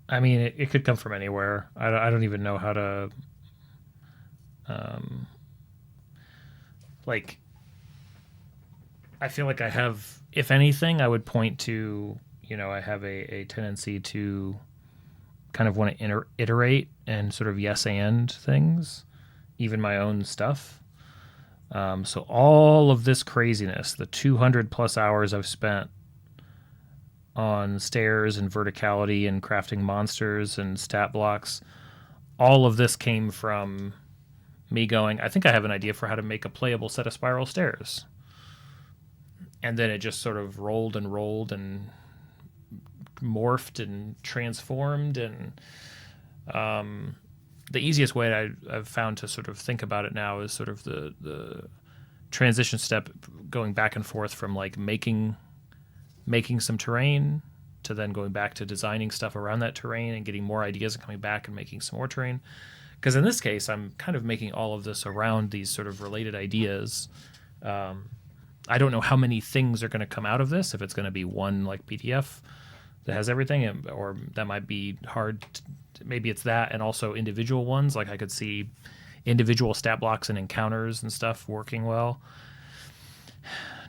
I mean, it could come from anywhere. I don't even know how to, um, like, I feel like I have, if anything, I would point to, I have a tendency to kind of want to iterate and sort of yes and things, even my own stuff. So all of this craziness, the 200 plus hours I've spent on stairs and verticality and crafting monsters and stat blocks, all of this came from me going, I think I have an idea for how to make a playable set of spiral stairs. And then it just sort of rolled and morphed and transformed. And the easiest way I've found to sort of think about it now is sort of the transition step going back and forth from like making some terrain to then going back to designing stuff around that terrain and getting more ideas and coming back and making some more terrain. Because in this case, I'm kind of making all of this around these sort of related ideas. I don't know how many things are going to come out of this. If it's going to be one like PDF that has everything, or that might be hard. Maybe it's that, and also individual ones. Like I could see individual stat blocks and encounters and stuff working well.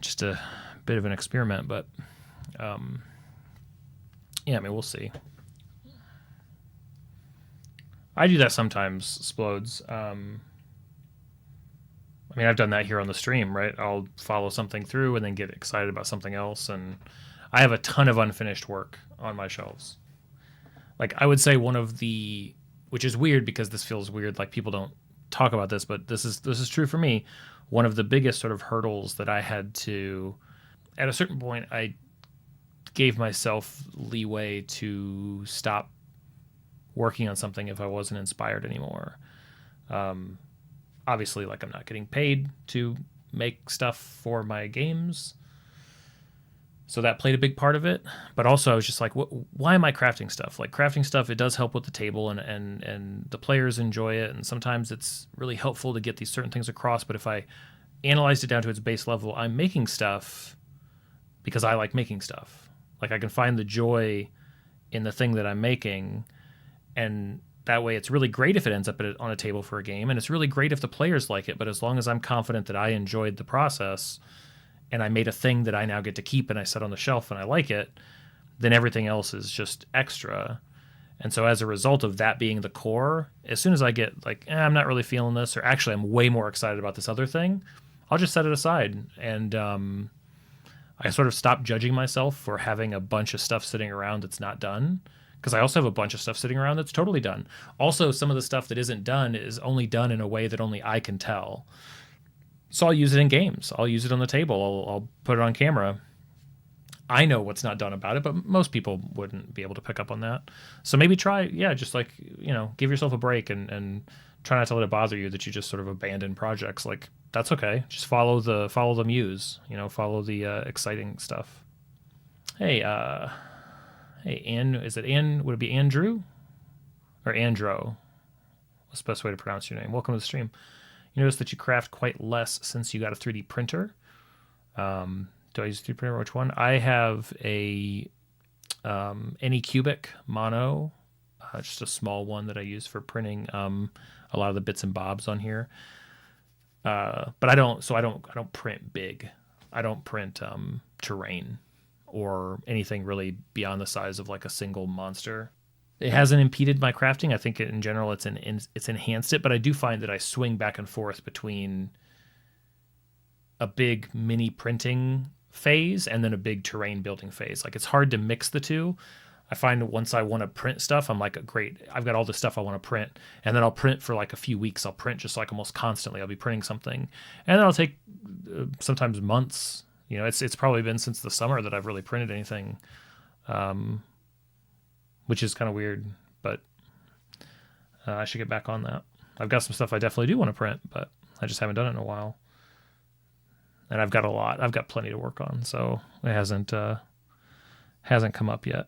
Just a bit of an experiment, but yeah, I mean, we'll see. I do that sometimes, Splodes. I mean, I've done that here on the stream, right? I'll follow something through and then get excited about something else, and I have a ton of unfinished work on my shelves. Like I would say one of the, which is weird because this feels weird, like people don't talk about this, but this is true for me. One of the biggest sort of hurdles that I had to, at a certain point, I gave myself leeway to stop working on something if I wasn't inspired anymore. Um, Obviously, like I'm not getting paid to make stuff for my games, so that played a big part of it. But also, I was just like, why am I crafting stuff? Like crafting stuff, it does help with the table, and the players enjoy it, and sometimes it's really helpful to get these certain things across. But if I analyzed it down to its base level, I'm making stuff because I like making stuff. Like I can find the joy in the thing that I'm making, and that way it's really great if it ends up on a table for a game, and it's really great if the players like it. But as long as I'm confident that I enjoyed the process and I made a thing that I now get to keep and I set on the shelf and I like it, then everything else is just extra. And so as a result of that being the core, as soon as I get like, I'm not really feeling this, or actually I'm way more excited about this other thing, I'll just set it aside. And I sort of stop judging myself for having a bunch of stuff sitting around that's not done, because I also have a bunch of stuff sitting around that's totally done. Also, some of the stuff that isn't done is only done in a way that only I can tell. So I'll use it in games. I'll use it on the table. I'll put it on camera. I know what's not done about it, but most people wouldn't be able to pick up on that. So maybe try, yeah, just like, give yourself a break and try not to let it bother you that you just sort of abandon projects. Like, that's okay. Just follow the muse, follow the exciting stuff. Hey, hey, is it Ann? Would it be Andrew or Andro? What's the best way to pronounce your name? Welcome to the stream. You notice that you craft quite less since you got a 3D printer. Do I use a 3D printer? Which one? I have a Anycubic Mono, just a small one that I use for printing a lot of the bits and bobs on here. But I don't print big. I don't print terrain or anything really beyond the size of like a single monster. It hasn't impeded my crafting. I think in general it's enhanced it, but I do find that I swing back and forth between a big mini printing phase and then a big terrain building phase. Like it's hard to mix the two. I find once I want to print stuff, I'm like, great, I've got all this stuff I want to print. And then I'll print for like a few weeks. I'll print just like almost constantly. I'll be printing something. And then I'll take sometimes months. It's probably been since the summer that I've really printed anything, which is kind of weird. But I should get back on that. I've got some stuff I definitely do want to print, but I just haven't done it in a while. And I've got a lot. I've got plenty to work on. So it hasn't come up yet.